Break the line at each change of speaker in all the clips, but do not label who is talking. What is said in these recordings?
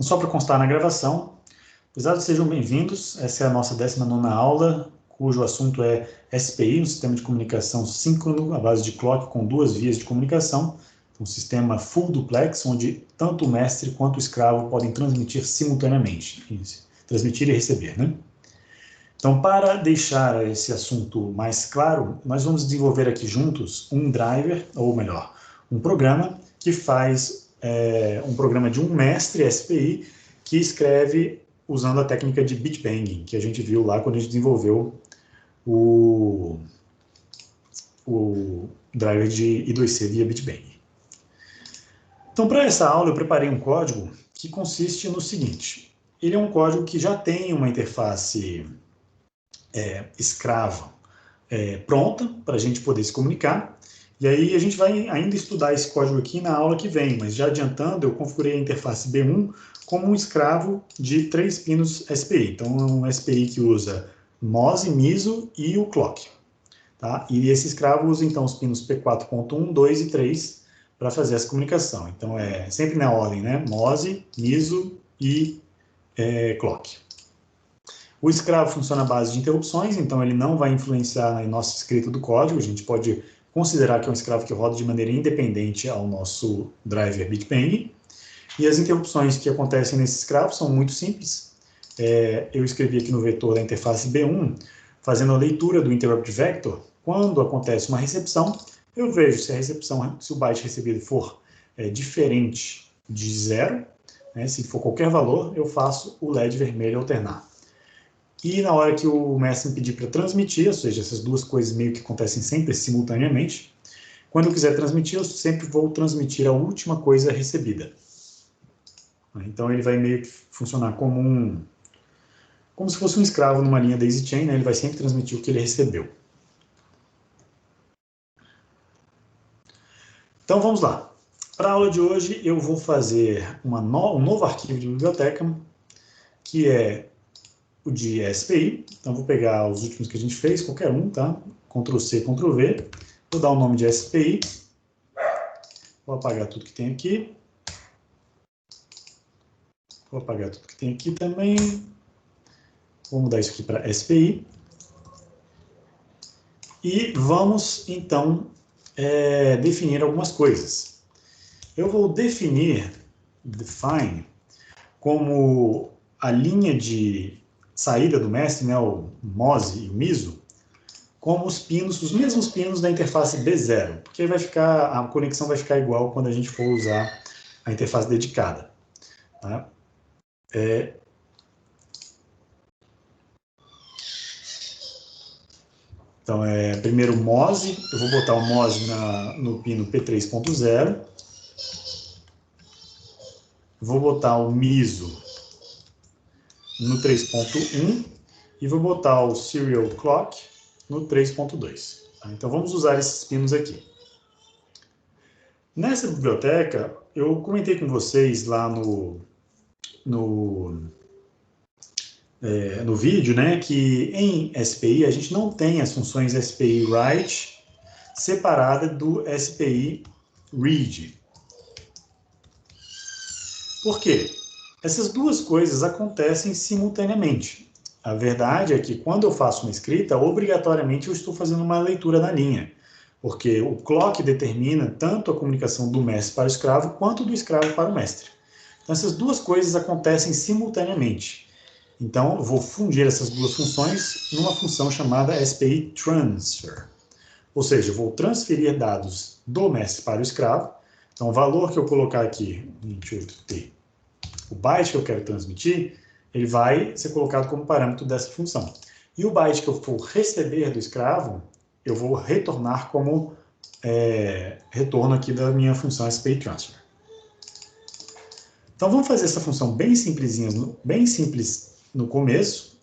Só para constar na gravação, pesados sejam bem-vindos, essa é a nossa 19ª aula, cujo assunto é SPI, um sistema de comunicação síncrono à base de clock com duas vias de comunicação, um sistema full duplex, onde tanto o mestre quanto o escravo podem transmitir simultaneamente, transmitir e receber, né? Então, para deixar esse assunto mais claro, nós vamos desenvolver aqui juntos um driver, ou melhor, um programa que faz um programa de um mestre SPI que escreve usando a técnica de bitbanging, que a gente viu lá quando a gente desenvolveu o driver de I2C via bitbanging. Então, para essa aula, eu preparei um código que consiste no seguinte. Ele é um código que já tem uma interface escrava pronta para a gente poder se comunicar. E aí a gente vai ainda estudar esse código aqui na aula que vem, mas já adiantando, eu configurei a interface B1 como um escravo de 3 pinos SPI. Então é um SPI que usa MOSI, MISO e o clock. Tá? E esse escravo usa então os pinos P4.1, 2 e 3 para fazer essa comunicação. Então é sempre na ordem, né? MOSI, MISO e clock. O escravo funciona à base de interrupções, então ele não vai influenciar na nossa escrita do código. A gente pode considerar que é um escravo que roda de maneira independente ao nosso driver bitbang. E as interrupções que acontecem nesse escravo são muito simples. Eu escrevi aqui no vetor da interface B1, fazendo a leitura do interrupt vector. Quando acontece uma recepção, eu vejo se o byte recebido for diferente de 0, né, se for qualquer valor, eu faço o LED vermelho alternar. E na hora que o mestre me pedir para transmitir, ou seja, essas duas coisas meio que acontecem sempre simultaneamente, quando eu quiser transmitir, eu sempre vou transmitir a última coisa recebida. Então ele vai meio que funcionar como se fosse um escravo numa linha daisy chain, né? Ele vai sempre transmitir o que ele recebeu. Então vamos lá. Para a aula de hoje eu vou fazer um novo arquivo de biblioteca, que é o de SPI. Então vou pegar os últimos que a gente fez, qualquer um, tá? Ctrl C, Ctrl V. Vou dar o nome de SPI. Vou apagar tudo que tem aqui. Vou apagar tudo que tem aqui também. Vou mudar isso aqui para SPI. E vamos, então, definir algumas coisas. Eu vou define, como a linha de saída do mestre, né, o MOSI e o MISO, como os mesmos pinos da interface B0, porque a conexão vai ficar igual quando a gente for usar a interface dedicada. Tá? Então, primeiro o MOSI, eu vou botar o MOSI no pino P3.0, vou botar o MISO no 3.1 e vou botar o Serial Clock no 3.2. Tá? Então vamos usar esses pinos aqui. Nessa biblioteca, eu comentei com vocês lá no vídeo, né, que em SPI a gente não tem as funções SPI write separada do SPI read. Por quê? Essas duas coisas acontecem simultaneamente. A verdade é que quando eu faço uma escrita, obrigatoriamente eu estou fazendo uma leitura na linha, porque o clock determina tanto a comunicação do mestre para o escravo, quanto do escravo para o mestre. Então essas duas coisas acontecem simultaneamente. Então eu vou fundir essas duas funções numa função chamada SPI transfer. Ou seja, eu vou transferir dados do mestre para o escravo. Então o valor que eu colocar aqui, 28T, o byte que eu quero transmitir, ele vai ser colocado como parâmetro dessa função. E o byte que eu for receber do escravo, eu vou retornar como retorno aqui da minha função SPI transfer. Então vamos fazer essa função bem simples no começo,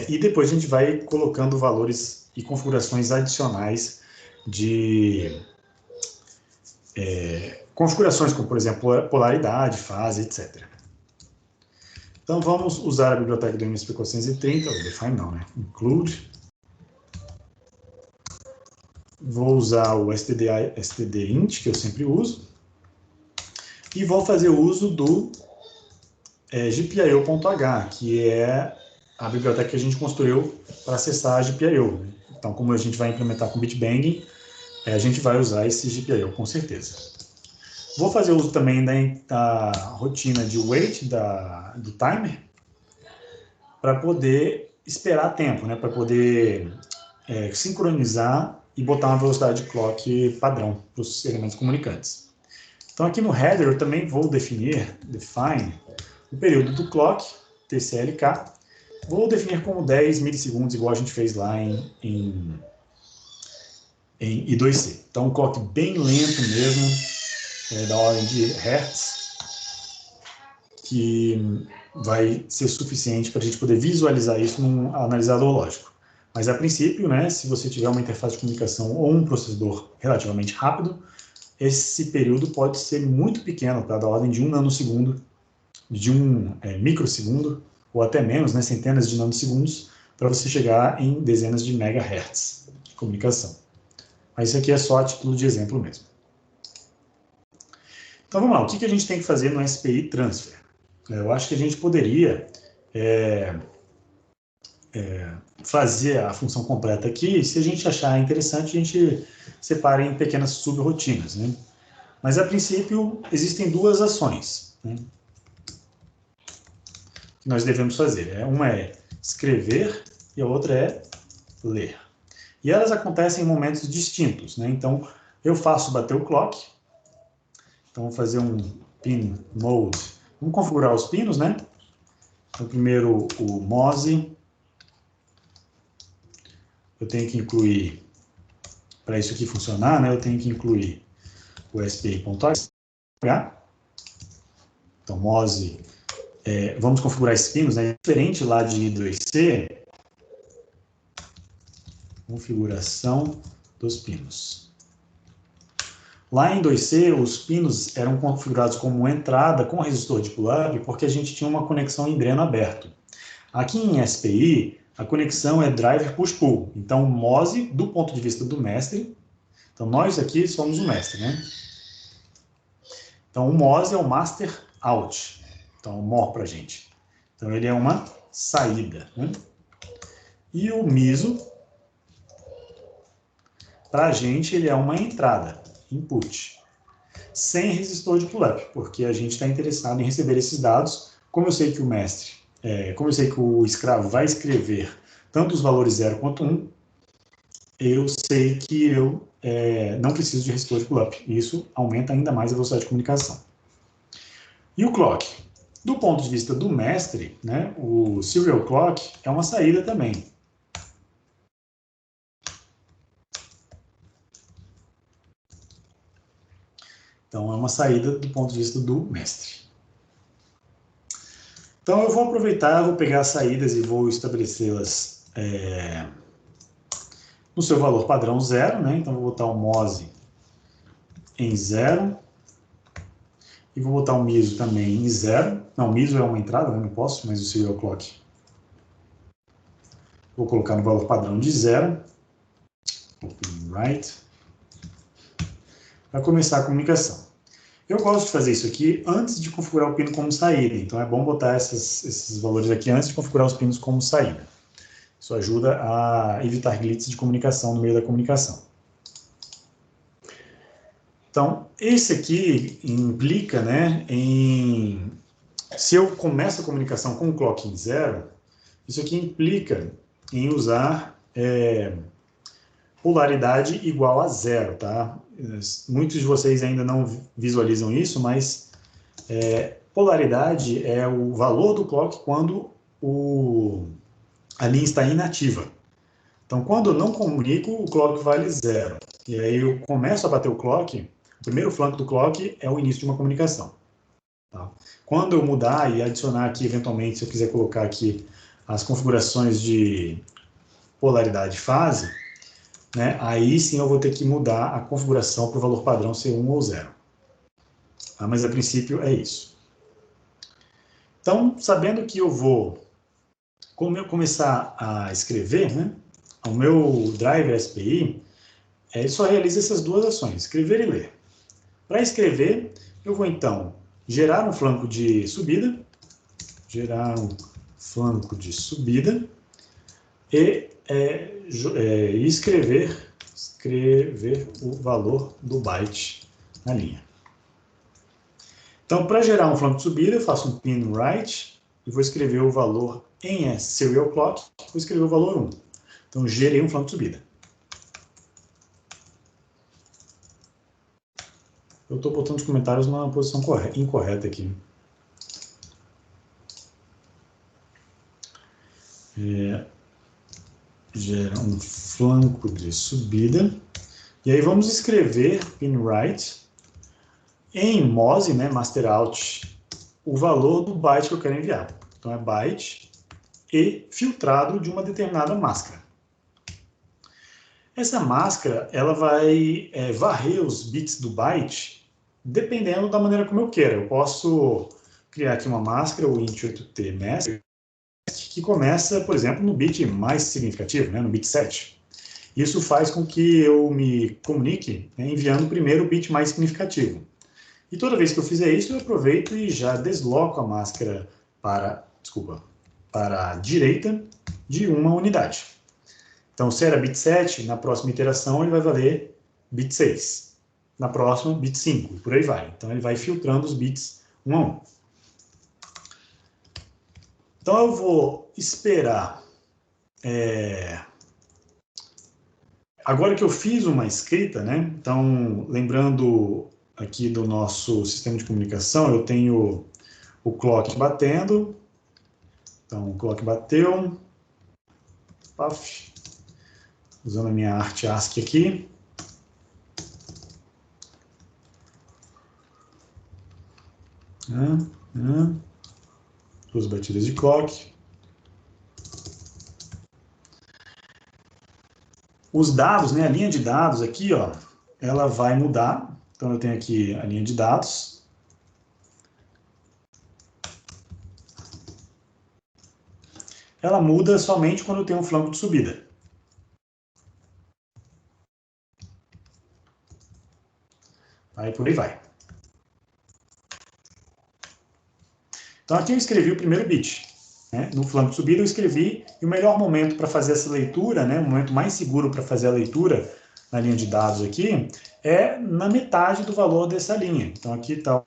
e depois a gente vai colocando valores e configurações adicionais de configurações como, por exemplo, polaridade, fase, etc. Então vamos usar a biblioteca do MSP430, ou define não, né? Include. Vou usar o stdint, que eu sempre uso. E vou fazer uso do GPIO.h, que é a biblioteca que a gente construiu para acessar a GPIO, né? Então, como a gente vai implementar com Bitbang, a gente vai usar esse GPIO com certeza. Vou fazer uso também da rotina de wait do timer para poder esperar tempo, né? Para poder sincronizar e botar uma velocidade de clock padrão para os elementos comunicantes. Então, aqui no header, eu também vou define o período do clock, TCLK. Vou definir como 10 milissegundos, igual a gente fez lá em I2C. Então, um clock bem lento mesmo, da ordem de hertz, que vai ser suficiente para a gente poder visualizar isso num analisador lógico. Mas, a princípio, né, se você tiver uma interface de comunicação ou um processador relativamente rápido, esse período pode ser muito pequeno, tá? Da ordem de 1 nanosegundo, de 1 microsegundo, ou até menos, né, centenas de nanosegundos, para você chegar em dezenas de megahertz de comunicação. Mas isso aqui é só a título de exemplo mesmo. Então vamos lá, o que a gente tem que fazer no SPI Transfer? Eu acho que a gente poderia fazer a função completa aqui, se a gente achar interessante, a gente separa em pequenas subrotinas, né? Mas, a princípio, existem duas ações, né, que nós devemos fazer. Uma é escrever e a outra é ler. E elas acontecem em momentos distintos, né? Então, eu faço bater o clock. Então, vou fazer um pin mode. Vamos configurar os pinos, né? Então, primeiro o MOSI. Eu tenho que incluir, para isso aqui funcionar, né? Eu tenho que incluir o SPI.h. Então, MOSI, vamos configurar esses pinos, né? Diferente lá de I2C, configuração dos pinos. Lá em 2C, os pinos eram configurados como entrada com resistor de pull-up, porque a gente tinha uma conexão em dreno aberto. Aqui em SPI, a conexão é driver push-pull. Então, o MOSI, do ponto de vista do mestre, então nós aqui somos o mestre, né? Então, o MOSI é o master out. Então, o MOR para a gente. Então, ele é uma saída, né? E o MISO, para a gente, ele é uma entrada, input, sem resistor de pull-up, porque a gente está interessado em receber esses dados. Como eu sei que o mestre, como eu sei que o escravo vai escrever tanto os valores 0 quanto 1, eu sei que eu não preciso de resistor de pull-up. Isso aumenta ainda mais a velocidade de comunicação. E o clock? Do ponto de vista do mestre, né, o serial clock é uma saída também. Então, é uma saída do ponto de vista do mestre. Então, eu vou aproveitar, vou pegar as saídas e vou estabelecê-las no seu valor padrão 0, né? Então, eu vou botar o MOSI em 0. E vou botar o MISO também em 0. Não, o MISO é uma entrada, né? Não posso, mas o serial clock vou colocar no valor padrão de 0. Open right. Para começar a comunicação. Eu gosto de fazer isso aqui antes de configurar o pino como saída. Então, é bom botar esses valores aqui antes de configurar os pinos como saída. Isso ajuda a evitar glitches de comunicação no meio da comunicação. Então, esse aqui implica, né, se eu começo a comunicação com o clock em 0, isso aqui implica em usar polaridade igual a 0, tá? Muitos de vocês ainda não visualizam isso, mas polaridade é o valor do clock quando a linha está inativa. Então, quando eu não comunico, o clock vale 0. E aí eu começo a bater o clock, o primeiro flanco do clock é o início de uma comunicação. Tá? Quando eu mudar e adicionar aqui, eventualmente, se eu quiser colocar aqui as configurações de polaridade fase, né, aí sim eu vou ter que mudar a configuração para o valor padrão ser 1 ou 0. Tá? Mas, a princípio, é isso. Então, sabendo que eu vou começar a escrever, né, o meu driver SPI, ele só realiza essas duas ações, escrever e ler. Para escrever, eu vou, então, gerar um flanco de subida, gerar um flanco de subida e escrever o valor do byte na linha. Então, para gerar um flanco de subida, eu faço um pin write e vou escrever o valor em serial clock, vou escrever o valor 1. Então, gerei um flanco de subida. Eu estou botando os comentários na posição incorreta aqui. Gera um flanco de subida. E aí vamos escrever pin write em MOSE, né, master out, o valor do byte que eu quero enviar. Então é byte e filtrado de uma determinada máscara. Essa máscara ela vai varrer os bits do byte dependendo da maneira como eu quero. Eu posso criar aqui uma máscara, o int8t mask, que começa, por exemplo, no bit mais significativo, né, no bit 7. Isso faz com que eu me comunique, né, enviando primeiro o bit mais significativo. E toda vez que eu fizer isso, eu aproveito e já desloco a máscara para a direita de uma unidade. Então, se era bit 7, na próxima iteração ele vai valer bit 6. Na próxima, bit 5, por aí vai. Então, ele vai filtrando os bits um a um. Então, eu vou esperar... Agora que eu fiz uma escrita, né? Então, lembrando aqui do nosso sistema de comunicação, eu tenho o clock batendo. Então, o clock bateu. Paf. Usando a minha arte ASCII aqui. Duas batidas de clock. Os dados, né, a linha de dados aqui, ó, ela vai mudar. Então, eu tenho aqui a linha de dados. Ela muda somente quando eu tenho um flanco de subida. Aí por aí vai. Então, aqui eu escrevi o primeiro bit. Né? No flanco de subida eu escrevi, e o melhor momento para fazer essa leitura, né, o momento mais seguro para fazer a leitura na linha de dados aqui, é na metade do valor dessa linha. Então, aqui está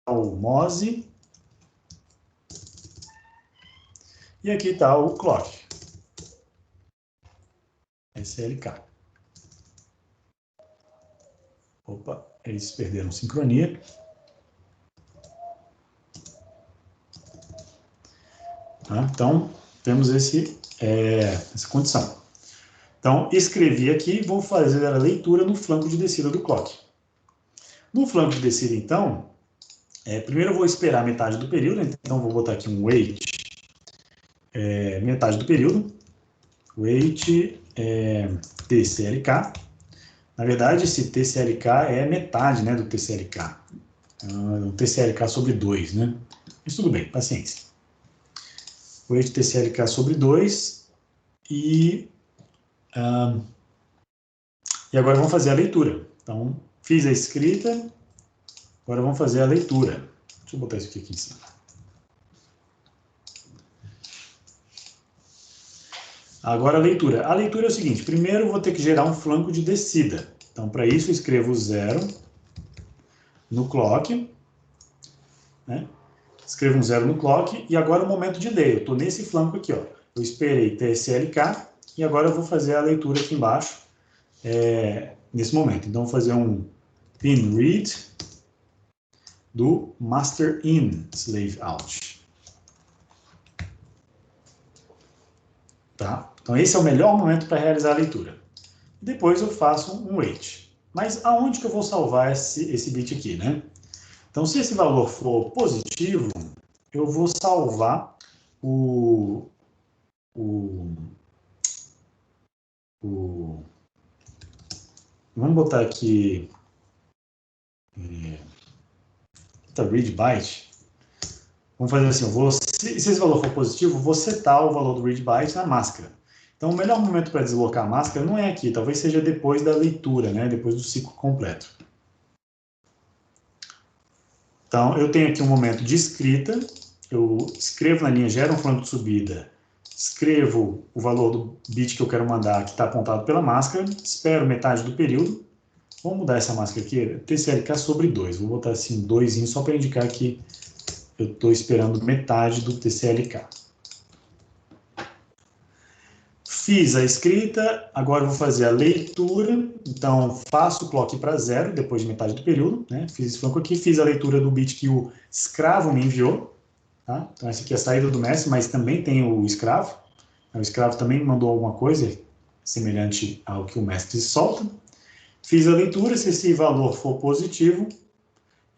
o MOSE, e aqui está o clock. SLK. Opa, eles perderam sincronia. Tá? Então, temos essa condição. Então, escrevi aqui, vou fazer a leitura no flanco de descida do clock. No flanco de descida, então, primeiro eu vou esperar a metade do período, então vou botar aqui um wait, metade do período, wait TCLK. Na verdade, esse TCLK é metade, né, do TCLK. O TCLK sobre 2, né? Mas tudo bem, paciência. Wait TCLK sobre 2 e agora vamos fazer a leitura. Então, fiz a escrita, agora vamos fazer a leitura. Deixa eu botar isso aqui em cima. Agora a leitura. A leitura é o seguinte, primeiro eu vou ter que gerar um flanco de descida. Então, para isso, eu escrevo 0 no clock, né? Escrevo um 0 no clock, e agora o momento de ler. Eu estou nesse flanco aqui, ó. Eu esperei TSLK, e agora eu vou fazer a leitura aqui embaixo, nesse momento. Então, vou fazer um pin read do master in slave out. Tá? Então, esse é o melhor momento para realizar a leitura. Depois eu faço um wait. Mas aonde que eu vou salvar esse bit aqui, né? Então, se esse valor for positivo, eu vou salvar vamos botar aqui read byte. Vamos fazer assim, se esse valor for positivo, eu vou setar o valor do read byte na máscara. Então, o melhor momento para deslocar a máscara não é aqui, talvez seja depois da leitura, né? Depois do ciclo completo. Então, eu tenho aqui um momento de escrita, eu escrevo na linha gera um flanco de subida, escrevo o valor do bit que eu quero mandar, que está apontado pela máscara, espero metade do período. Vamos mudar essa máscara aqui, TCLK sobre 2. Vou botar assim 2 só para indicar que eu estou esperando metade do TCLK. Fiz a escrita, agora eu vou fazer a leitura. Então, faço o clock para 0, depois de metade do período. Né? Fiz esse flanco aqui, fiz a leitura do bit que o escravo me enviou. Tá? Então, essa aqui é a saída do mestre, mas também tem o escravo. O escravo também me mandou alguma coisa semelhante ao que o mestre solta. Fiz a leitura, se esse valor for positivo,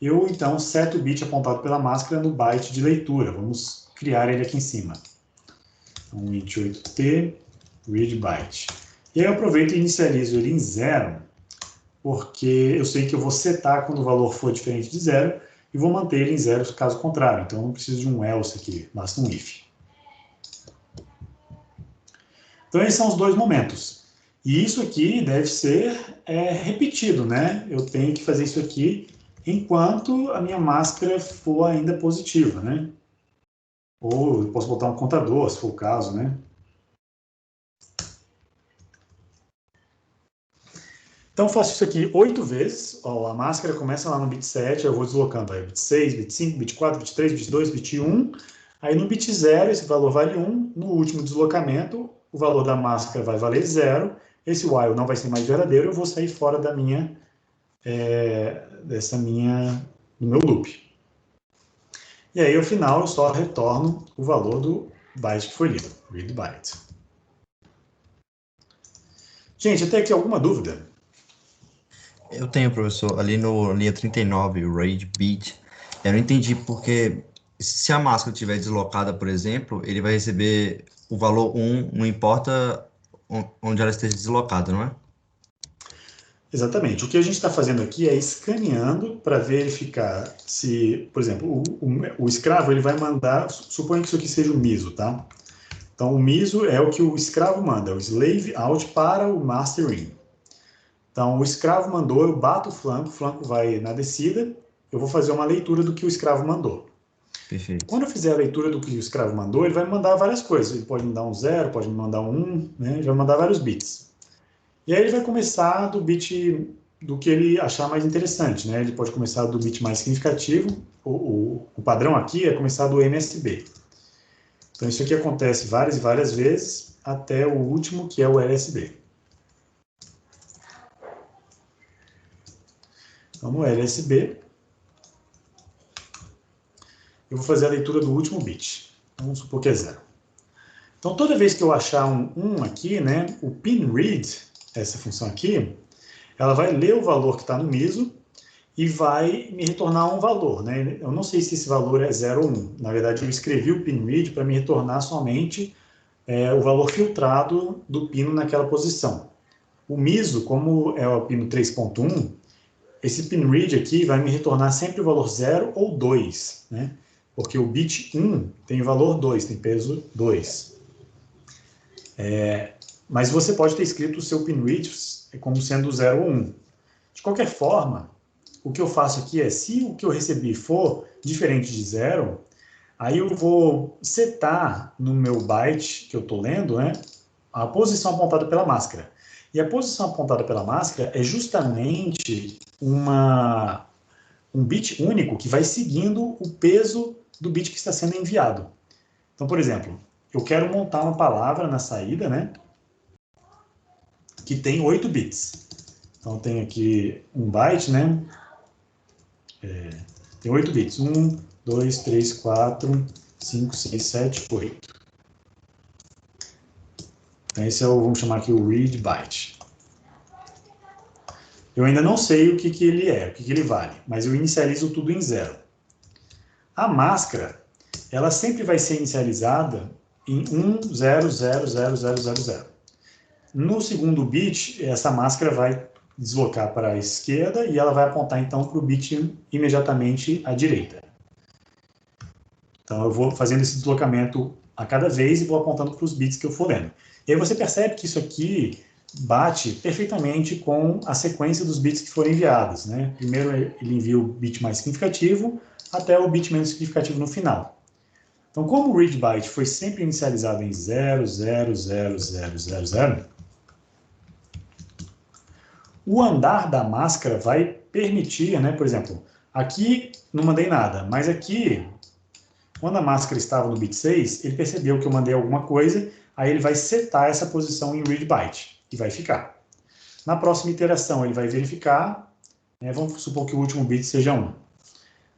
eu então seto o bit apontado pela máscara no byte de leitura. Vamos criar ele aqui em cima. Então, int8t, read byte. E aí eu aproveito e inicializo ele em 0, porque eu sei que eu vou setar quando o valor for diferente de 0, e vou manter ele em 0 caso contrário. Então, eu não preciso de um else aqui, basta um if. Então, esses são os dois momentos. E isso aqui deve ser repetido, né? Eu tenho que fazer isso aqui enquanto a minha máscara for ainda positiva, né? Ou eu posso botar um contador, se for o caso, né? Então, eu faço isso aqui 8 vezes. Ó, a máscara começa lá no bit 7, eu vou deslocando aí, bit 6, bit 5, bit 4, bit 3, bit 2, bit 1. Aí no bit 0, esse valor vale 1. No último deslocamento, o valor da máscara vai valer 0. Esse while não vai ser mais verdadeiro, eu vou sair fora da minha, do meu loop. E aí, ao final, eu só retorno o valor do byte que foi lido, read byte. Gente, até aqui alguma dúvida?
Eu tenho, professor, ali no linha 39, o read bit, eu não entendi porque se a máscara estiver deslocada, por exemplo, ele vai receber o valor 1, não importa onde ela esteja deslocada, não é?
Exatamente. O que a gente está fazendo aqui é escaneando para verificar se, por exemplo, o escravo ele vai mandar, suponha que isso aqui seja o miso, tá? Então, o miso é o que o escravo manda, o slave out para o master in. Então, o escravo mandou, eu bato o flanco vai na descida, eu vou fazer uma leitura do que o escravo mandou.
Perfeito.
Quando eu fizer a leitura do que o escravo mandou, ele vai me mandar várias coisas. Ele pode me dar um 0, pode me mandar um 1, né? Ele vai mandar vários bits. E aí ele vai começar do bit do que ele achar mais interessante, né? Ele pode começar do bit mais significativo. O padrão aqui é começar do MSB. Então isso aqui acontece várias e várias vezes até o último, que é o LSB. Então no LSB, eu vou fazer a leitura do último bit. Vamos supor que é 0. Então toda vez que eu achar um 1 aqui, né, o pinRead, essa função aqui, ela vai ler o valor que está no miso e vai me retornar um valor, né? Eu não sei se esse valor é 0 ou 1. Na verdade, eu escrevi o pinRead para me retornar somente o valor filtrado do pino naquela posição. O miso, como é o pino 3.1, esse pinRead aqui vai me retornar sempre o valor 0 ou 2, né? Porque o bit 1 tem valor 2, tem peso 2. Mas você pode ter escrito o seu pinRead como sendo 0 ou 1. De qualquer forma, o que eu faço aqui é, se o que eu recebi for diferente de 0, aí eu vou setar no meu byte que eu estou lendo, né, a posição apontada pela máscara. E a posição apontada pela máscara é justamente um bit único que vai seguindo o peso do bit que está sendo enviado. Então, por exemplo, eu quero montar uma palavra na saída, né, que tem 8 bits. Então, tem aqui um byte, né, tem 8 bits. 1, 2, 3, 4, 5, 6, 7, 8. Então, esse é o, vamos chamar aqui o read byte. Eu ainda não sei o que ele é, o que ele vale, mas eu inicializo tudo em 0. A máscara, ela sempre vai ser inicializada em 1, 0, 0, 0, 0, 0, 0. No segundo bit, essa máscara vai deslocar para a esquerda e ela vai apontar então para o bit imediatamente à direita. Então eu vou fazendo esse deslocamento a cada vez e vou apontando para os bits que eu for lendo. E aí você percebe que isso aqui bate perfeitamente com a sequência dos bits que foram enviados, né? Primeiro ele envia o bit mais significativo até o bit menos significativo no final. Então, como o read byte foi sempre inicializado em 0,0,0,0,0, o andar da máscara vai permitir, né, por exemplo, aqui não mandei nada, mas aqui, quando a máscara estava no bit 6, ele percebeu que eu mandei alguma coisa, aí ele vai setar essa posição em read byte e vai ficar. Na próxima iteração, ele vai verificar, né, vamos supor que o último bit seja 1.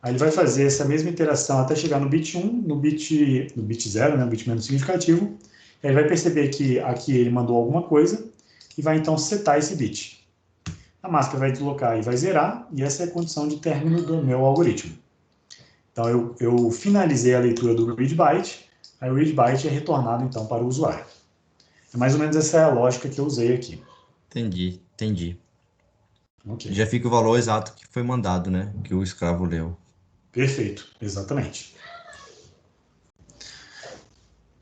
Aí ele vai fazer essa mesma iteração até chegar no bit 1, no bit 0, né, o bit menos significativo. Aí ele vai perceber que aqui ele mandou alguma coisa e vai então setar esse bit. A máscara vai deslocar e vai zerar, e essa é a condição de término do meu algoritmo. Então eu finalizei a leitura do read byte, aí o read byte é retornado então para o usuário. É mais ou menos essa a lógica que eu usei aqui.
Entendi, entendi.
Okay.
Já fica o valor exato que foi mandado, né? Que o escravo leu.
Perfeito, exatamente.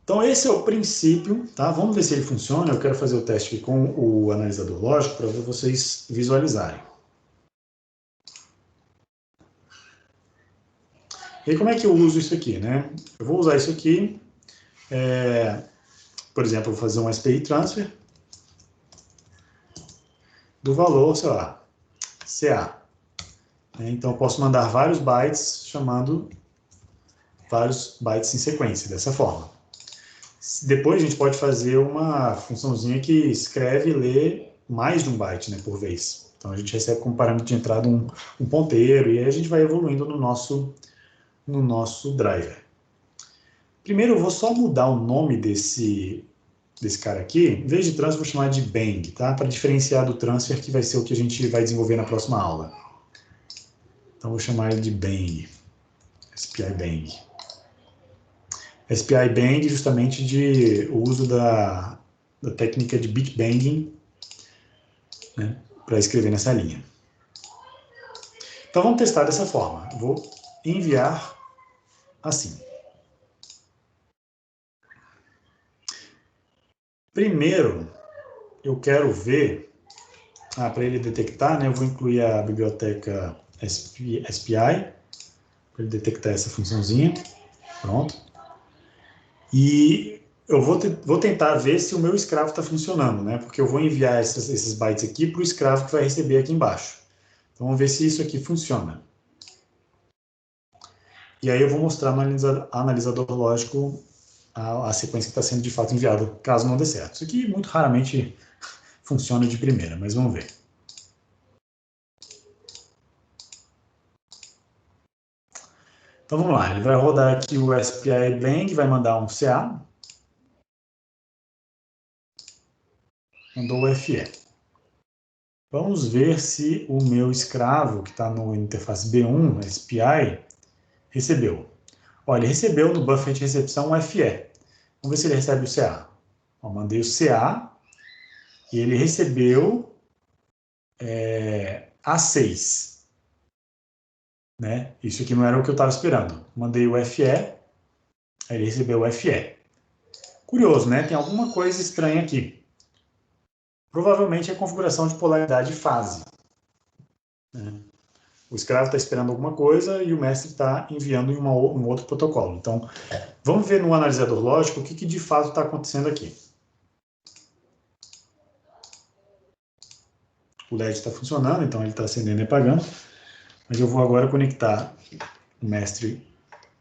Então, esse é o princípio, tá? Vamos ver se ele funciona. Eu quero fazer o teste aqui com o analisador lógico para vocês visualizarem. E aí, como é que eu uso isso aqui, né? Eu vou usar isso aqui, por exemplo, eu vou fazer um SPI transfer do valor, sei lá, CA. Então, eu posso mandar vários bytes chamando vários bytes em sequência, dessa forma. Depois a gente pode fazer uma funçãozinha que escreve e lê mais de um byte, né, por vez. Então a gente recebe como parâmetro de entrada um ponteiro e aí a gente vai evoluindo no nosso driver. Primeiro eu vou só mudar o nome desse cara aqui. Em vez de transfer, eu vou chamar de bang, tá? Para diferenciar do transfer, que vai ser o que a gente vai desenvolver na próxima aula. Então eu vou chamar ele de bang, SPI bang. SPI bang justamente de o uso da técnica de bit banging, né, para escrever nessa linha. Então vamos testar dessa forma. Eu vou enviar assim. Primeiro, eu quero ver, para ele detectar, né, eu vou incluir a biblioteca SPI, para ele detectar essa funçãozinha. Pronto. E eu vou tentar ver se o meu escravo está funcionando, né? Porque eu vou enviar esses bytes aqui para o escravo que vai receber aqui embaixo. Então vamos ver se isso aqui funciona. E aí eu vou mostrar no analisador lógico a sequência que está sendo de fato enviada, caso não dê certo. Isso aqui muito raramente funciona de primeira, mas vamos ver. Então vamos lá, ele vai rodar aqui o SPI bang, vai mandar um CA. Mandou o FE. Vamos ver se o meu escravo, que está no interface B1, SPI, recebeu. Olha, ele recebeu no buffer de recepção um FE. Vamos ver se ele recebe o CA. Ó, mandei o CA e ele recebeu A6. Né? Isso aqui não era o que eu estava esperando. Mandei o FE, aí ele recebeu o FE. Curioso, né? Tem alguma coisa estranha aqui. Provavelmente é a configuração de polaridade de fase. Né? O escravo está esperando alguma coisa e o mestre está enviando em um outro protocolo. Então, vamos ver no analisador lógico o que de fato está acontecendo aqui. O LED está funcionando, então ele está acendendo e apagando. Mas eu vou agora conectar o mestre,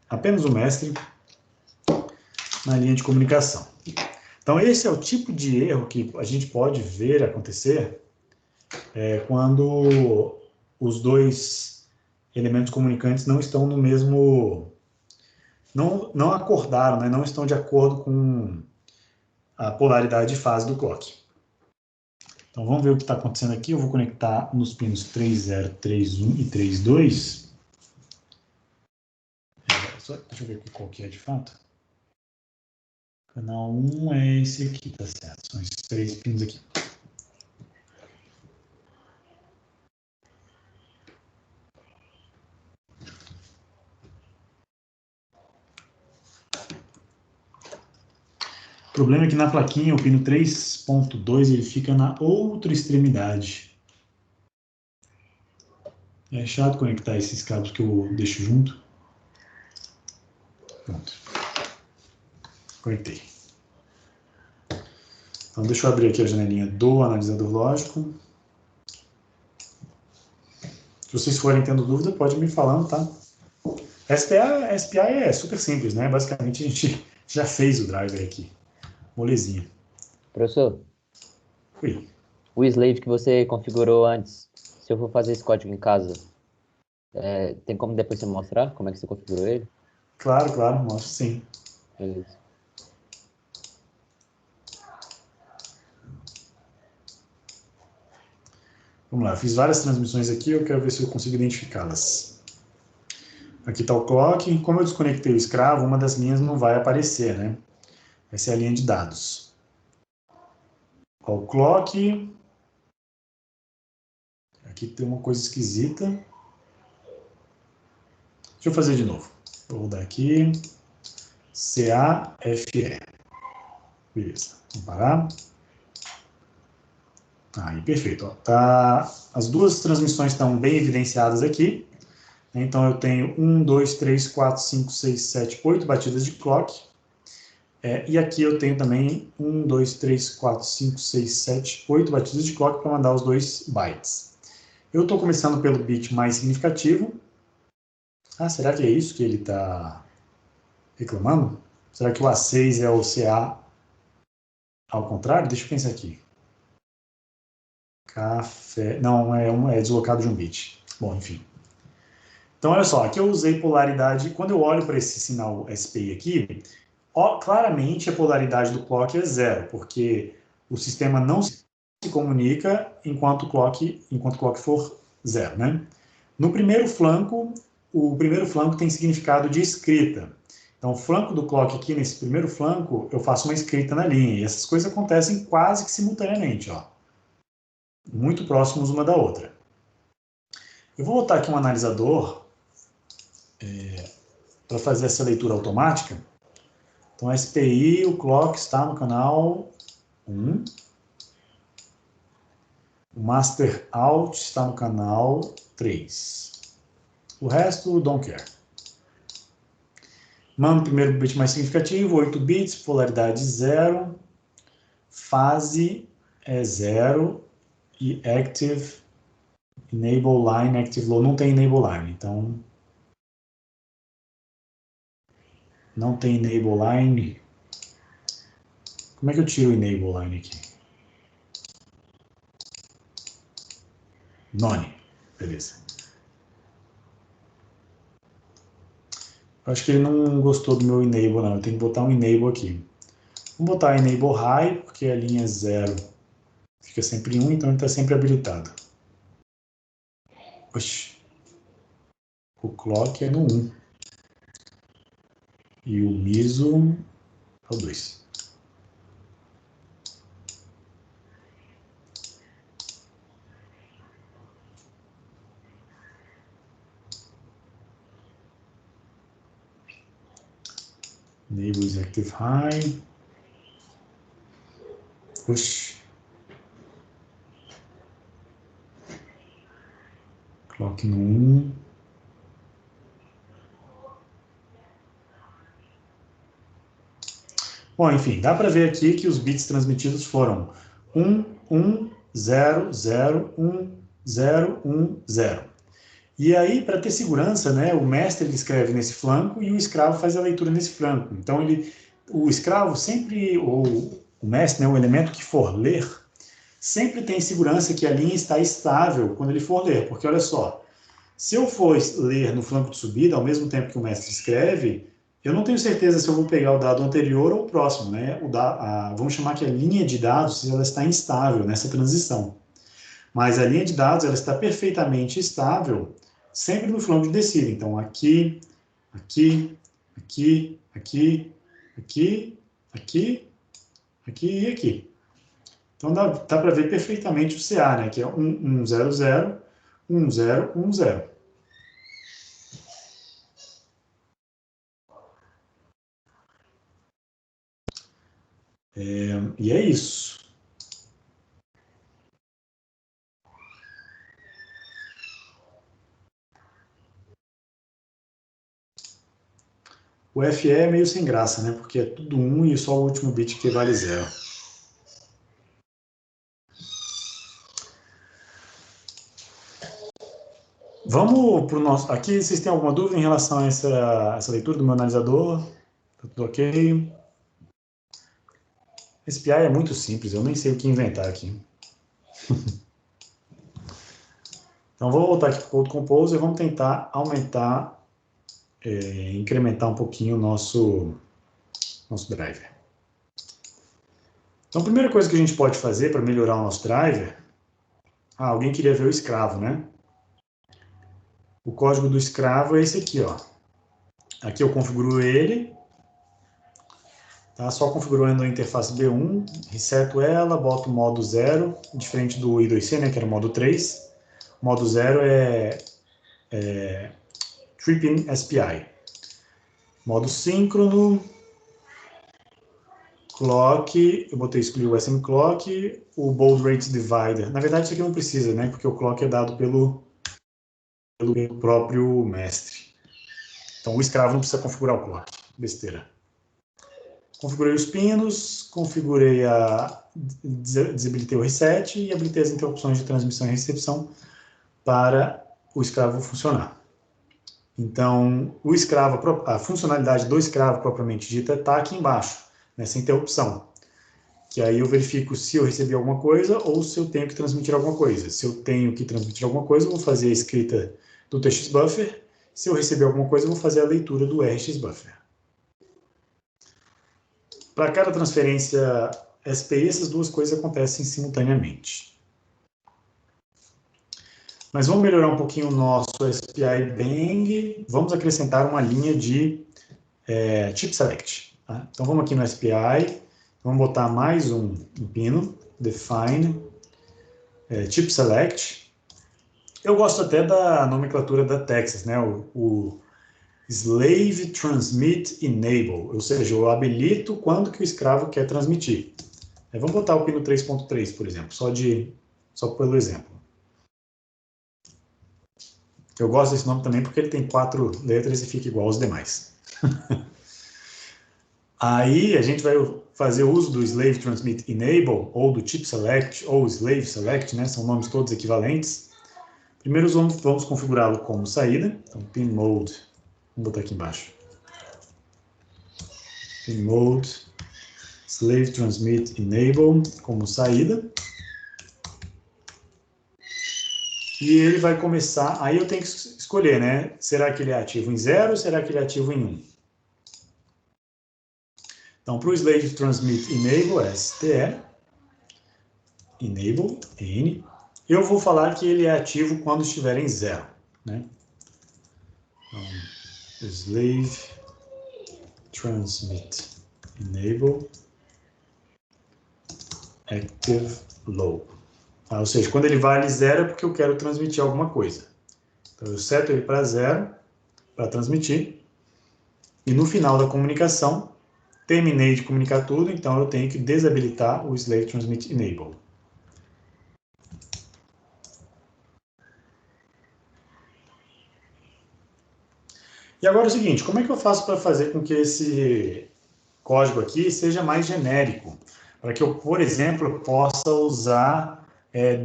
apenas o mestre, na linha de comunicação. Então, esse é o tipo de erro que a gente pode ver acontecer quando os dois elementos comunicantes não estão no mesmo... Não acordaram, né? Não estão de acordo com a polaridade de fase do clock. Então, vamos ver o que está acontecendo aqui. Eu vou conectar nos pinos 30, 31 e 32. Deixa eu ver qual que é de fato. Canal 1 é esse aqui, tá certo. São esses 3 pinos aqui. O problema é que na plaquinha, o pino 3.2, ele fica na outra extremidade. É chato conectar esses cabos que eu deixo junto. Pronto. Conectei. Então, deixa eu abrir aqui a janelinha do analisador lógico. Se vocês forem tendo dúvida, pode me falando, tá? SPI é super simples, né? Basicamente, a gente já fez o driver aqui. Molezinha.
Professor,
Ui.
o slave que você configurou antes, se eu for fazer esse código em casa, tem como depois você mostrar como é que você configurou ele?
Claro, claro, mostro sim.
Beleza.
Vamos lá, fiz várias transmissões aqui, eu quero ver se eu consigo identificá-las. Aqui está o clock. Como eu desconectei o escravo, uma das linhas não vai aparecer, né? Essa é a linha de dados. Ó, o clock. Aqui tem uma coisa esquisita. Deixa eu fazer de novo. Vou rodar aqui. CAFE. Beleza. Vamos parar. Aí, perfeito. Ó. Tá, as duas transmissões estão bem evidenciadas aqui. Então, eu tenho 1, 2, 3, 4, 5, 6, 7, 8 batidas de clock. E aqui eu tenho também 1, 2, 3, 4, 5, 6, 7, 8 batidas de clock para mandar os 2 bytes. Eu estou começando pelo bit mais significativo. Ah, será que é isso que ele está reclamando? Será que o A6 é o CA ao contrário? Deixa eu pensar aqui. Café... Não, é deslocado de um bit. Bom, enfim. Então, olha só, aqui eu usei polaridade. Quando eu olho para esse sinal SPI aqui, claramente a polaridade do clock é zero, porque o sistema não se comunica enquanto o clock for zero, né? No primeiro flanco, o primeiro flanco tem significado de escrita. Então, o flanco do clock aqui, nesse primeiro flanco, eu faço uma escrita na linha, e essas coisas acontecem quase que simultaneamente, ó. Muito próximos uma da outra. Eu vou botar aqui um analisador para fazer essa leitura automática. Então, a SPI, o clock está no canal 1. O master out está no canal 3. O resto, don't care. Mando o primeiro bit mais significativo, 8 bits, polaridade 0, fase é 0 e active, enable line, active low, não tem enable line, então não tem enable line. Como é que eu tiro o enable line aqui? None, beleza. Eu acho que ele não gostou do meu enable, não, eu tenho que botar um enable aqui. Vamos botar enable high, porque a linha 0 fica sempre em 1, então ele está sempre habilitado. Oxi. O clock é no 1. E o MISO é o 2. Enable is active high. Oxi. Clock no 1. Bom, enfim, dá para ver aqui que os bits transmitidos foram 1, 1, 0, 0, 1, 0, 1, 0. E aí, para ter segurança, né, o mestre ele escreve nesse flanco e o escravo faz a leitura nesse flanco. Então, o escravo sempre, ou o mestre, né, o elemento que for ler, sempre tem segurança que a linha está estável quando ele for ler. Porque, olha só, se eu for ler no flanco de subida, ao mesmo tempo que o mestre escreve, eu não tenho certeza se eu vou pegar o dado anterior ou o próximo, né? Vamos chamar que a linha de dados ela está instável nessa transição. Mas a linha de dados ela está perfeitamente estável sempre no flanco de descida. Então, aqui, aqui, aqui, aqui, aqui, aqui, aqui e aqui. Então, dá para ver perfeitamente o CA, né? Que é 1, 1, 0, 0, 1, 0, 1, 0. E é isso. O FE é meio sem graça, né? Porque é tudo 1 e só o último bit que vale 0. Vamos para o nosso... Aqui, vocês têm alguma dúvida em relação a essa leitura do meu analisador? Tá tudo ok? Esse PI é muito simples, eu nem sei o que inventar aqui. Então, vou voltar aqui para o Code Composer e vamos tentar aumentar, incrementar um pouquinho o nosso driver. Então, a primeira coisa que a gente pode fazer para melhorar o nosso driver... alguém queria ver o escravo, né? O código do escravo é esse aqui, ó. Aqui eu configuro ele, tá? Só configurando a interface B1, reseto ela, boto o modo 0, diferente do I2C, né, que era o modo 3. O modo 0 é Tripping SPI. Modo síncrono, clock, eu botei excluir o SM clock, o bold rate divider. Na verdade, isso aqui não precisa, né, porque o clock é dado pelo próprio mestre. Então, o escravo não precisa configurar o clock. Besteira. Configurei os pinos, desabilitei o reset e habilitei as interrupções de transmissão e recepção para o escravo funcionar. Então, a funcionalidade do escravo propriamente dita está aqui embaixo, nessa interrupção. Que aí eu verifico se eu recebi alguma coisa ou se eu tenho que transmitir alguma coisa. Se eu tenho que transmitir alguma coisa, eu vou fazer a escrita do txbuffer. Se eu receber alguma coisa, eu vou fazer a leitura do rxbuffer. Para cada transferência SPI, essas duas coisas acontecem simultaneamente. Mas vamos melhorar um pouquinho o nosso SPI Bang. Vamos acrescentar uma linha de chip select. Tá? Então vamos aqui no SPI, vamos botar mais um pino, define, chip select. Eu gosto até da nomenclatura da Texas, né? O Slave Transmit Enable, ou seja, eu habilito quando que o escravo quer transmitir. Vamos botar o pino 3.3, por exemplo, só pelo exemplo. Eu gosto desse nome também porque ele tem 4 letras e fica igual aos demais. Aí a gente vai fazer uso do Slave Transmit Enable, ou do Chip Select, ou Slave Select, né? São nomes todos equivalentes. Primeiro vamos configurá-lo como saída. Então, pin mode, vamos botar aqui embaixo. Pin mode, Slave Transmit Enable como saída. E ele vai começar, aí eu tenho que escolher, né? Será que ele é ativo em 0 ou será que ele é ativo em 1? Então, para o Slave Transmit Enable, STE, Enable, N, eu vou falar que ele é ativo quando estiver em 0, né? Então, Slave Transmit Enable Active Low. Ou seja, quando ele vale 0 é porque eu quero transmitir alguma coisa. Então, eu seto ele para 0, para transmitir. E no final da comunicação, terminei de comunicar tudo, então eu tenho que desabilitar o Slave Transmit Enable. E agora é o seguinte, como é que eu faço para fazer com que esse código aqui seja mais genérico? Para que eu, por exemplo, possa usar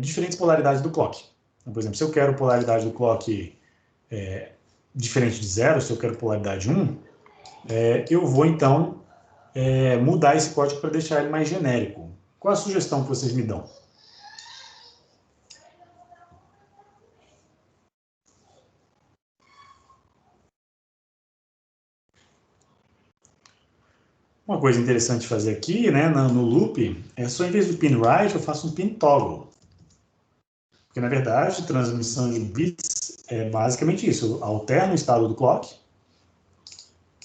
diferentes polaridades do clock. Então, por exemplo, se eu quero polaridade do clock diferente de 0, se eu quero polaridade 1, eu vou então mudar esse código para deixar ele mais genérico. Qual a sugestão que vocês me dão? Uma coisa interessante de fazer aqui, né, no loop, é só em vez do pin write, eu faço um pin toggle. Porque, na verdade, transmissão de bits é basicamente isso. Eu alterno o estado do clock,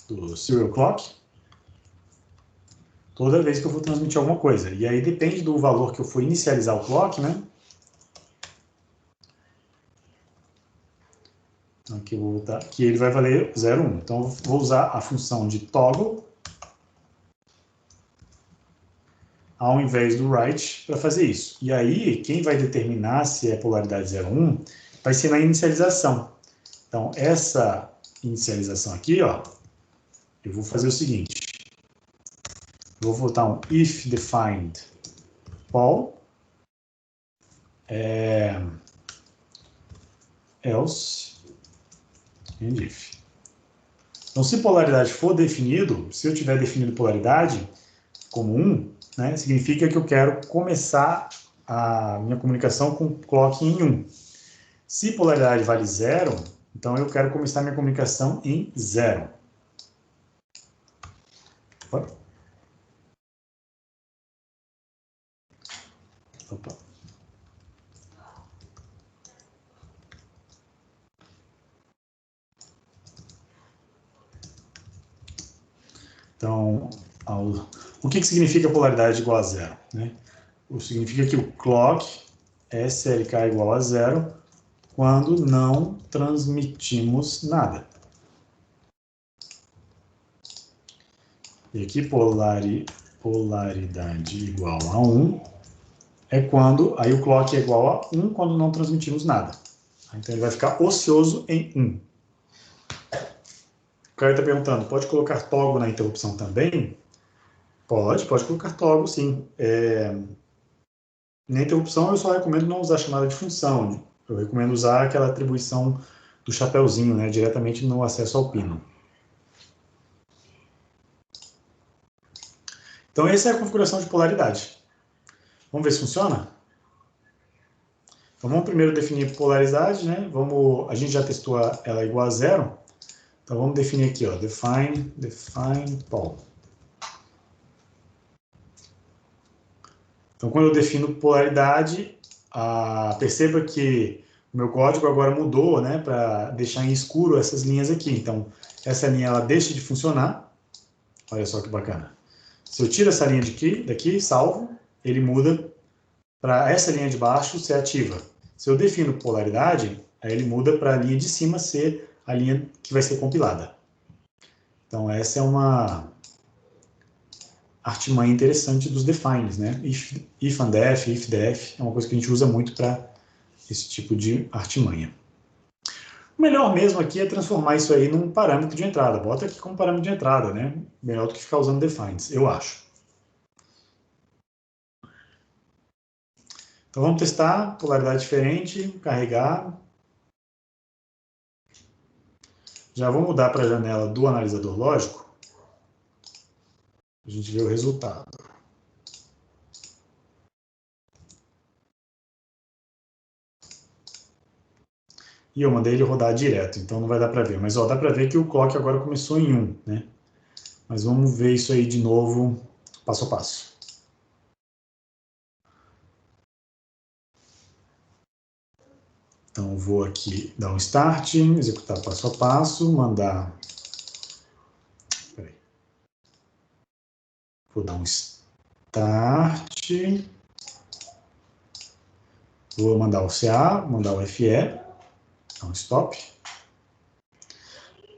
do serial clock, toda vez que eu vou transmitir alguma coisa. E aí depende do valor que eu for inicializar o clock, né? Então, aqui eu vou botar, que ele vai valer 0, 1. Então, eu vou usar a função de toggle ao invés do write para fazer isso. E aí, quem vai determinar se é polaridade 0, 1 vai ser na inicialização. Então, essa inicialização aqui, ó, eu vou fazer o seguinte. Eu vou botar um if defined pol, else, and if. Então, se polaridade for definido, se eu tiver definido polaridade como 1, né, significa que eu quero começar a minha comunicação com clock em 1. Se polaridade vale 0, então eu quero começar minha comunicação em 0. Opa. Então, o que significa polaridade igual a 0? Né? Significa que o clock SLK é igual a 0 quando não transmitimos nada. E aqui polaridade igual a 1 é quando, aí o clock é igual a 1 quando não transmitimos nada. Então ele vai ficar ocioso em 1. O cara está perguntando, pode colocar toggle na interrupção também? Pode colocar toggle, sim. Na interrupção eu só recomendo não usar chamada de função. Eu recomendo usar aquela atribuição do chapeuzinho, né, diretamente no acesso ao pino. Então essa é a configuração de polaridade. Vamos ver se funciona? Então vamos primeiro definir polaridade, né? A gente já testou ela igual a 0. Então vamos definir aqui, ó, define pol. Então quando eu defino polaridade, perceba que o meu código agora mudou, né, para deixar em escuro essas linhas aqui. Então essa linha ela deixa de funcionar. Olha só que bacana. Se eu tiro essa linha daqui, salvo, ele muda para essa linha de baixo ser ativa. Se eu defino polaridade, aí ele muda para a linha de cima ser a linha que vai ser compilada. Então essa é uma artimanha interessante dos defines, né? If and def, if def, é uma coisa que a gente usa muito para esse tipo de artimanha. O melhor mesmo aqui é transformar isso aí num parâmetro de entrada. Bota aqui como parâmetro de entrada, né? Melhor do que ficar usando defines, eu acho. Então vamos testar, polaridade diferente, carregar. Já vou mudar para a janela do analisador lógico. A gente vê o resultado. E eu mandei ele rodar direto, então não vai dar para ver. Mas ó, dá para ver que o clock agora começou em 1, né? Mas vamos ver isso aí de novo, passo a passo. Então vou aqui dar um start, executar passo a passo, mandar... Peraí. Vou dar um start. Vou mandar o CA, mandar o FE. Então, stop.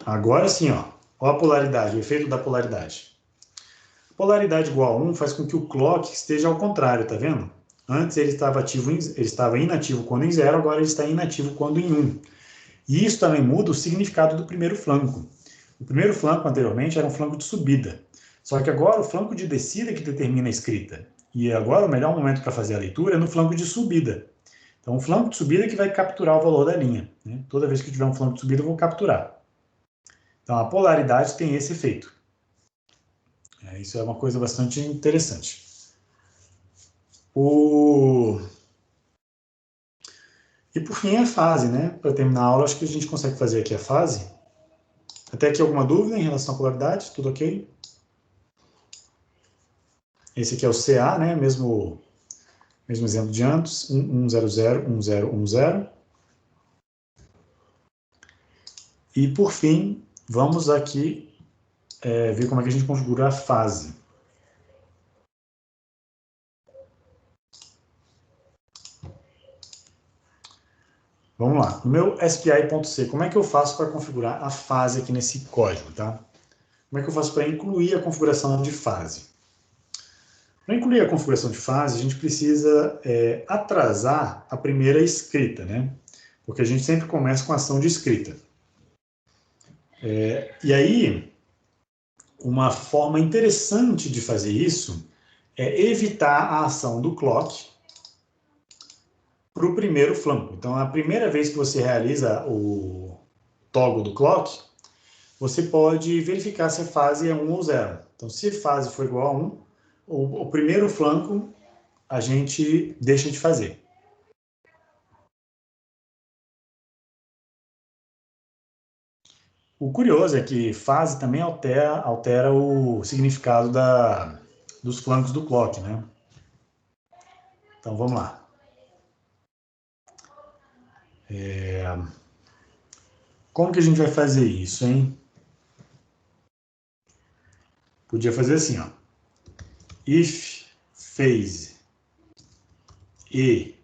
Agora sim, ó a polaridade, o efeito da polaridade. Polaridade igual a 1 faz com que o clock esteja ao contrário, tá vendo? Antes ele estava inativo quando em 0, agora ele está inativo quando em 1. E isso também muda o significado do primeiro flanco. O primeiro flanco anteriormente era um flanco de subida. Só que agora o flanco de descida que determina a escrita. E agora o melhor momento para fazer a leitura é no flanco de subida. Então o flanco de subida é que vai capturar o valor da linha, né? Toda vez que tiver um flanco de subida eu vou capturar. Então a polaridade tem esse efeito. Isso é uma coisa bastante interessante. E por fim a fase, né? Para terminar a aula, acho que a gente consegue fazer aqui a fase. Até aqui alguma dúvida em relação à polaridade? Tudo ok? Esse aqui é o CA, né? Mesmo exemplo de antes. 1, 0, 0, 1, 0, 1, 0. E por fim, vamos aqui ver como é que a gente configura a fase. Vamos lá, no meu SPI.c, como é que eu faço para configurar a fase aqui nesse código, tá? Como é que eu faço para incluir a configuração de fase? Para incluir a configuração de fase, a gente precisa atrasar a primeira escrita, né? Porque a gente sempre começa com a ação de escrita. E aí, uma forma interessante de fazer isso é evitar a ação do clock para o primeiro flanco. Então, a primeira vez que você realiza o toggle do clock, você pode verificar se a fase é 1 ou 0. Então, se a fase for igual a 1, o primeiro flanco a gente deixa de fazer. O curioso é que fase também altera o significado dos flancos do clock, né? Então, vamos lá. Como que a gente vai fazer isso, hein? Podia fazer assim, ó. If phase e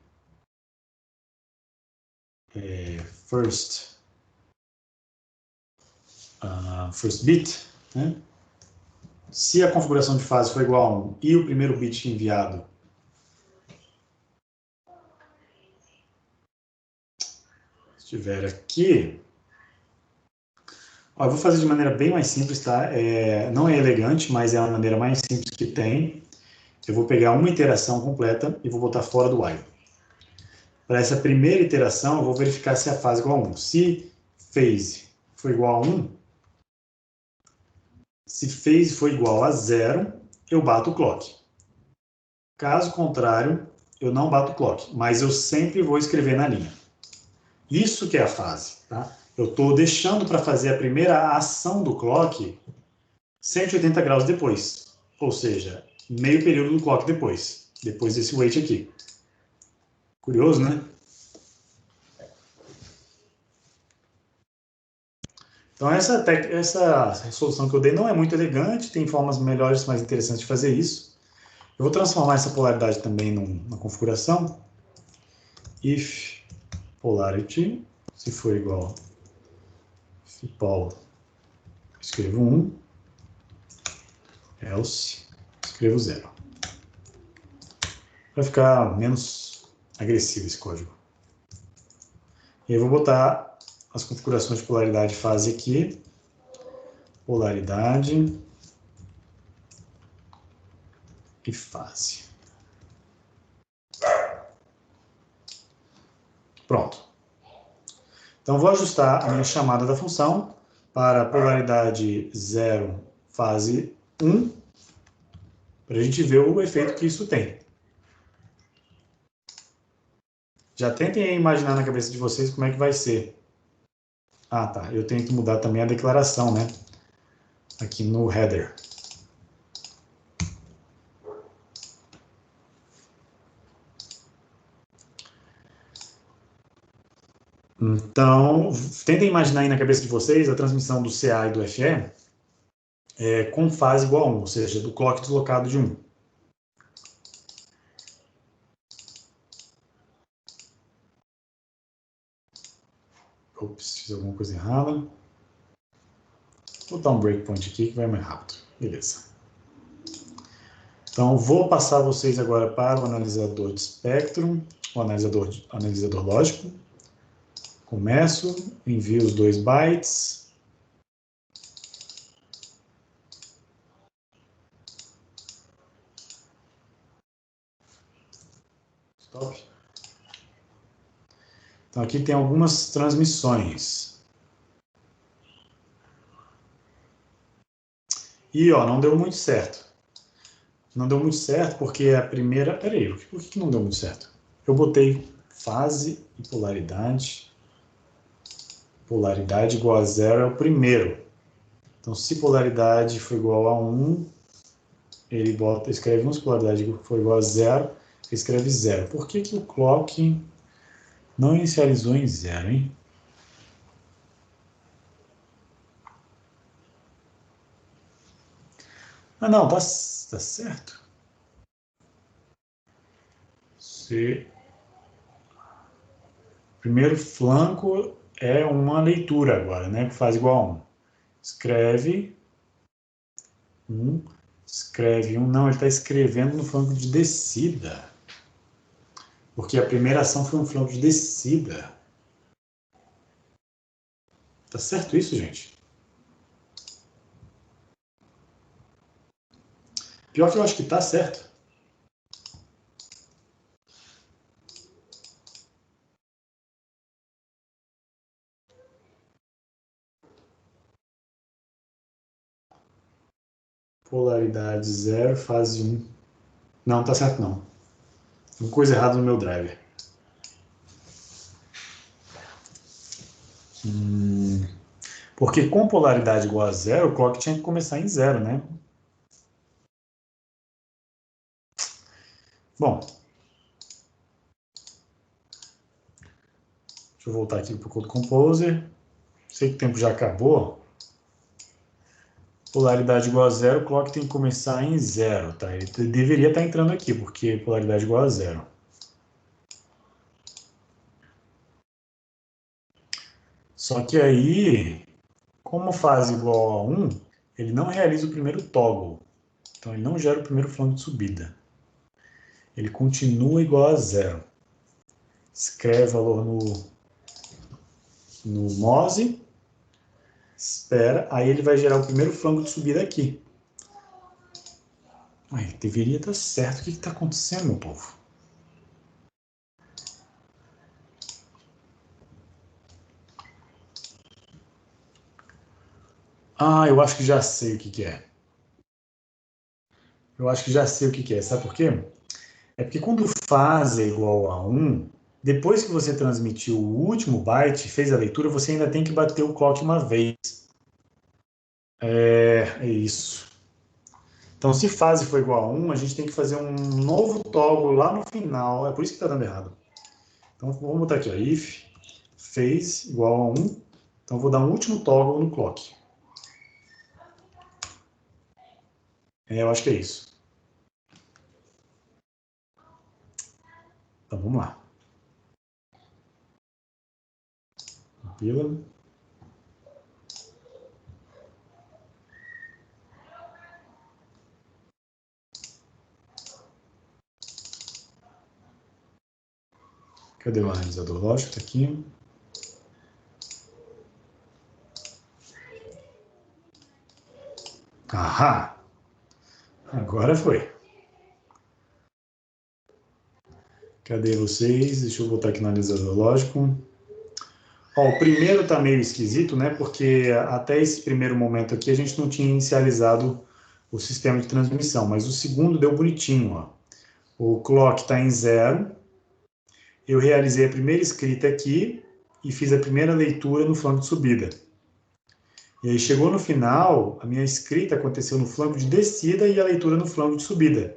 first bit, né? Se a configuração de fase for igual a 1 e o primeiro bit enviado estiver aqui, ó, eu vou fazer de maneira bem mais simples, tá? Não é elegante, mas é a maneira mais simples que tem. Eu vou pegar uma iteração completa e vou botar fora do while. Para essa primeira iteração, eu vou verificar se a fase é igual a 1. Se phase for igual a 1, se phase for igual a 0, eu bato o clock. Caso contrário, eu não bato o clock, mas eu sempre vou escrever na linha. Isso que é a fase, tá? Eu estou deixando para fazer a primeira ação do clock 180 graus depois, ou seja, meio período do clock depois desse wait aqui. Curioso, né? Então, essa resolução que eu dei não é muito elegante, tem formas melhores, mais interessantes de fazer isso. Eu vou transformar essa polaridade também na configuração. If polarity, se for igual, se pol, escrevo 1, else, escrevo 0. Vai ficar menos agressivo esse código. E aí eu vou botar as configurações de polaridade e fase aqui. Polaridade e fase. Pronto. Então, vou ajustar a minha chamada da função para polaridade 0, fase 1, para a gente ver o efeito que isso tem. Já tentem imaginar na cabeça de vocês como é que vai ser. Ah, tá. Eu tenho que mudar também a declaração, né? Aqui no header. Então, tentem imaginar aí na cabeça de vocês a transmissão do CA e do FE com fase igual a 1, ou seja, do clock deslocado de 1. Ops, fiz alguma coisa errada. Vou botar um breakpoint aqui que vai mais rápido. Beleza. Então, vou passar vocês agora para o analisador de espectro, o analisador lógico. Começo, envio os 2 bytes. Stop. Então, aqui tem algumas transmissões. E, ó, não deu muito certo. Não deu muito certo porque a primeira... Peraí, por que não deu muito certo? Eu botei fase e polaridade. Polaridade igual a 0 é o primeiro. Então, se polaridade for igual a 1, ele escreve 1. Se polaridade for igual a 0, ele escreve 0. Por que o clock não inicializou em 0, hein? Ah, não, tá certo. Primeiro flanco é uma leitura agora, né? Que faz igual a 1. Escreve 1. Escreve 1. Não, ele está escrevendo no flanco de descida. Porque a primeira ação foi um flanco de descida. Tá certo isso, gente? Pior que eu acho que está certo. Polaridade 0, fase 1. Não, está certo não. Tem coisa errada no meu driver. Porque com polaridade igual a 0, o clock tinha que começar em 0, né? Bom. Deixa eu voltar aqui para o Code Composer. Sei que o tempo já acabou. Polaridade igual a 0, o clock tem que começar em 0, tá? Ele deveria estar entrando aqui, porque polaridade igual a 0. Só que aí, como fase igual a 1, ele não realiza o primeiro toggle. Então, ele não gera o primeiro flanco de subida. Ele continua igual a 0. Escreve valor no MOSE. Espera. Aí ele vai gerar o primeiro flanco de subida aqui. Aí, deveria estar certo. O que está acontecendo, meu povo? Ah, eu acho que já sei o que é. Eu acho que já sei o que é. Sabe por quê? É porque quando fase é igual a 1, depois que você transmitiu o último byte, fez a leitura, você ainda tem que bater o clock uma vez. É isso. Então, se fase for igual a 1, a gente tem que fazer um novo toggle lá no final. É por isso que está dando errado. Então, vamos botar aqui, ó, if phase igual a 1. Então, vou dar um último toggle no clock. Eu acho que é isso. Então, vamos lá. Compila. Cadê o analisador lógico? Está aqui. Ahá! Agora foi. Cadê vocês? Deixa eu botar aqui no analisador lógico. Ó, o primeiro está meio esquisito, né? Porque até esse primeiro momento aqui a gente não tinha inicializado o sistema de transmissão, mas o segundo deu bonitinho, ó. O clock está em 0. Eu realizei a primeira escrita aqui e fiz a primeira leitura no flanco de subida. E aí chegou no final, a minha escrita aconteceu no flanco de descida e a leitura no flanco de subida.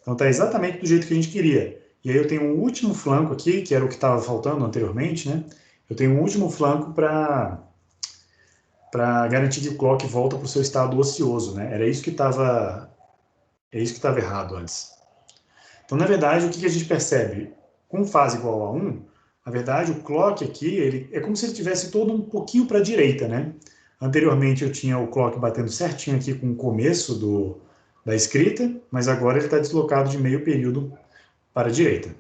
Então está exatamente do jeito que a gente queria. E aí eu tenho um último flanco aqui, que era o que estava faltando anteriormente, né? Eu tenho um último flanco para garantir que o clock volta para o seu estado ocioso, né? Era isso que estava errado antes. Então, na verdade, o que a gente percebe? Com fase igual a 1, na verdade, o clock aqui, ele é como se ele estivesse todo um pouquinho para a direita, né? Anteriormente eu tinha o clock batendo certinho aqui com o começo da escrita, mas agora ele está deslocado de meio período para a direita.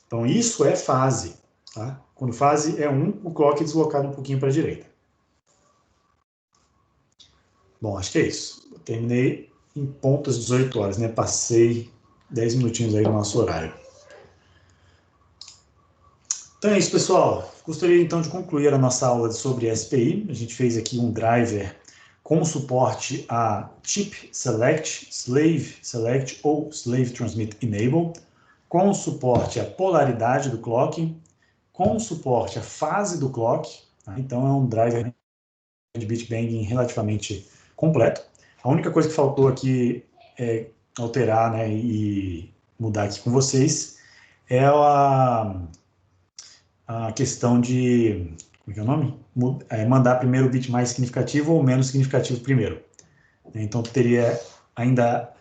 Então, isso é fase. Tá? Quando fase é 1, o clock é deslocado um pouquinho para a direita. Bom, acho que é isso. Eu terminei em ponto às 18 horas, né? Passei 10 minutinhos aí no nosso horário. Então é isso, pessoal. Gostaria então de concluir a nossa aula sobre SPI. A gente fez aqui um driver com suporte a Chip Select, Slave Select ou Slave Transmit Enable, com suporte à polaridade do clock, com suporte à fase do clock. Tá? Então é um driver de bit banging relativamente completo. A única coisa que faltou aqui alterar, né, e mudar aqui com vocês é a questão de, como é que é o nome? Mandar primeiro o bit mais significativo ou menos significativo primeiro. Então teria ainda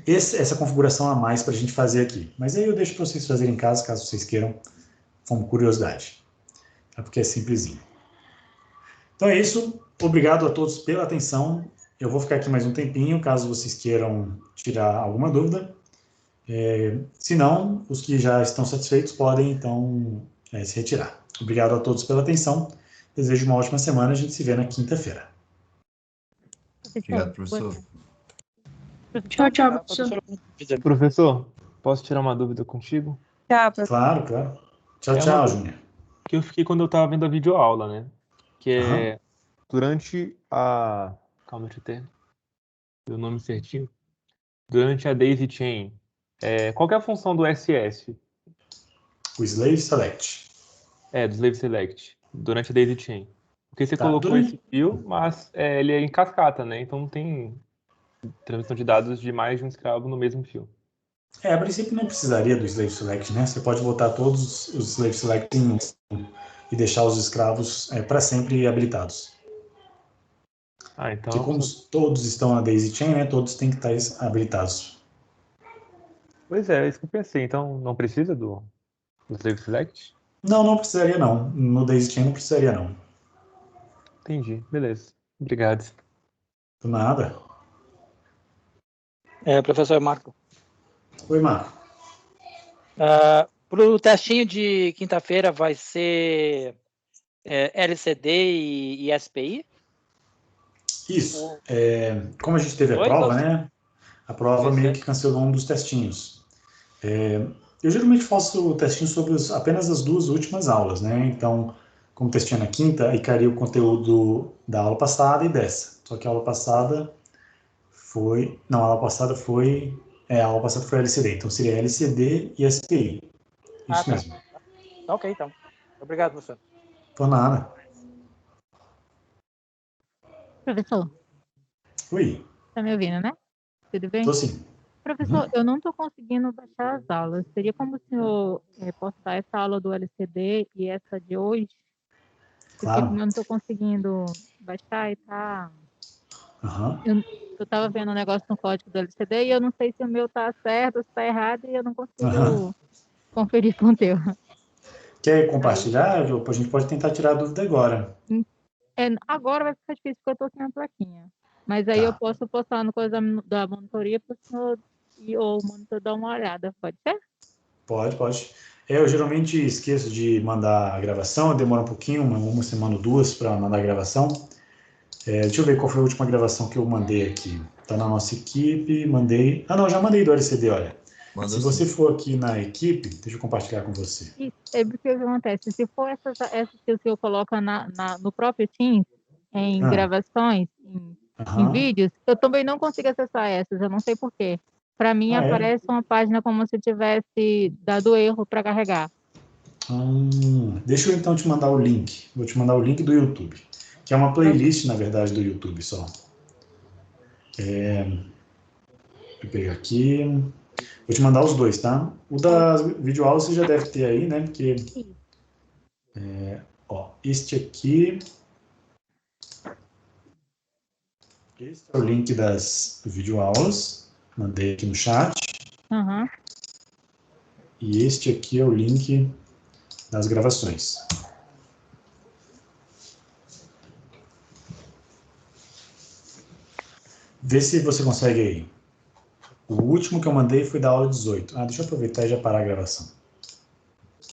essa configuração a mais para a gente fazer aqui. Mas aí eu deixo para vocês fazerem em casa, caso vocês queiram, como curiosidade. É porque é simplesinho. Então é isso. Obrigado a todos pela atenção. Eu vou ficar aqui mais um tempinho, caso vocês queiram tirar alguma dúvida. Se não, os que já estão satisfeitos podem, então, se retirar. Obrigado a todos pela atenção. Desejo uma ótima semana. A gente se vê na quinta-feira.
Obrigado, professor.
Tchau, tchau, professor.
Professor, posso tirar uma dúvida contigo?
Tchau, professor.
Claro, claro. Tchau,
É uma
tchau,
dúvida
Júnior.
que eu fiquei quando eu estava vendo a videoaula, né? Que
Aham.
é durante a... Calma, deixa eu ter o nome certinho. Durante a daisy chain, qual que é a função do SS?
O Slave Select.
Do slave select, durante a daisy chain. Porque você
Tá,
colocou esse fio, mas ele é em cascata, né? Então não tem transmissão de dados de mais de um escravo no mesmo fio.
A princípio não precisaria do Slave Select, né? Você pode botar todos os Slave Select em um e deixar os escravos para sempre habilitados.
Ah,
Porque
então...
como todos estão na daisy chain, né? Todos têm que estar habilitados.
Pois é isso que eu pensei. Então não precisa do slave select?
Não, não precisaria não. No daisy chain não precisaria não.
Entendi, beleza. Obrigado.
Por nada.
Professor Marco.
Oi, Marco.
Para o testinho de quinta-feira vai ser LCD e SPI?
Isso. Como a gente teve a
Dois
prova,
ou
né? A prova
Pois
meio
é.
que cancelou um dos testinhos. Eu geralmente faço o testinho sobre apenas as duas últimas aulas, né? Então, como testinho na quinta, aí cairia o conteúdo da aula passada e dessa. Só que a aula passada foi... Não, a aula passada foi... a aula passada foi LCD. Então, seria LCD e SPI. Isso
tá.
mesmo.
Tá ok, então. Obrigado, professor.
Por nada.
Professor,
Oi,
tá me ouvindo, né? Tudo bem?
tô sim.
Professor, eu não estou conseguindo baixar as aulas. Seria como o senhor postar essa aula do LCD e essa de hoje? Porque
Claro.
como eu não estou conseguindo baixar e tá...
Aham.
Eu estava vendo um negócio no código do LCD e eu não sei se o meu tá certo ou se tá errado e eu não consigo conferir com o teu.
Quer compartilhar? A gente pode tentar tirar a dúvida agora.
Agora vai ficar difícil porque eu tô sem a plaquinha. Mas aí
Tá.
eu posso postar no coisa da monitoria para o senhor ou o monitor dar uma olhada, pode ser?
Pode. Eu geralmente esqueço de mandar a gravação, demora um pouquinho, uma semana ou duas para mandar a gravação. Deixa eu ver qual foi a última gravação que eu mandei aqui. Tá na nossa equipe, mandei... Ah, não, já mandei do LCD, olha.
Mandou
Se você
sim.
for aqui na equipe, deixa eu compartilhar com você.
Isso, porque o que acontece? Se for essas que o senhor coloca no próprio Teams, em gravações, em vídeos, eu também não consigo acessar essas, eu não sei por quê. Para mim aparece uma página como se tivesse dado erro para carregar.
Deixa eu então te mandar o link. Vou te mandar o link do YouTube, que é uma playlist, na verdade, do YouTube só. Vou pegar aqui. Vou te mandar os dois, tá? O da videoaula você já deve ter aí, né? Porque... este aqui... Esse é o link das videoaulas. Mandei aqui no chat.
Uhum.
E este aqui é o link das gravações. Vê se você consegue aí. O último que eu mandei foi da aula 18. Deixa eu aproveitar e já parar a gravação.